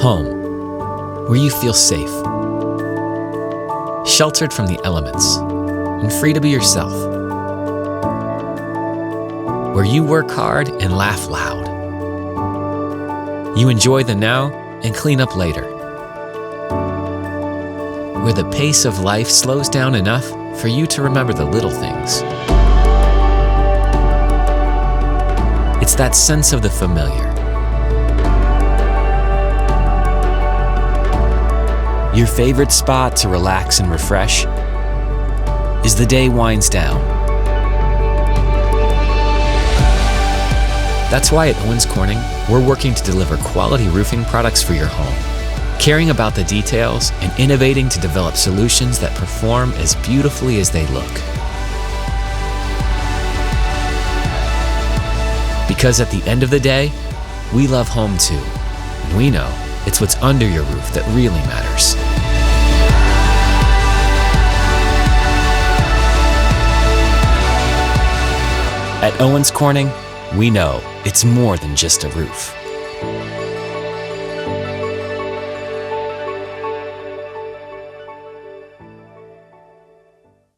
Home, where you feel safe, sheltered from the elements, and free to be yourself. Where you work hard and laugh loud. You enjoy the now and clean up later. Where the pace of life slows down enough for you to remember the little things. It's that sense of the familiar. Your favorite spot to relax and refresh is the day winds down. That's why at Owens Corning, we're working to deliver quality roofing products for your home, caring about the details and innovating to develop solutions that perform as beautifully as they look. Because at the end of the day, we love home too, and we know it's what's under your roof that really matters. At Owens Corning, we know it's more than just a roof.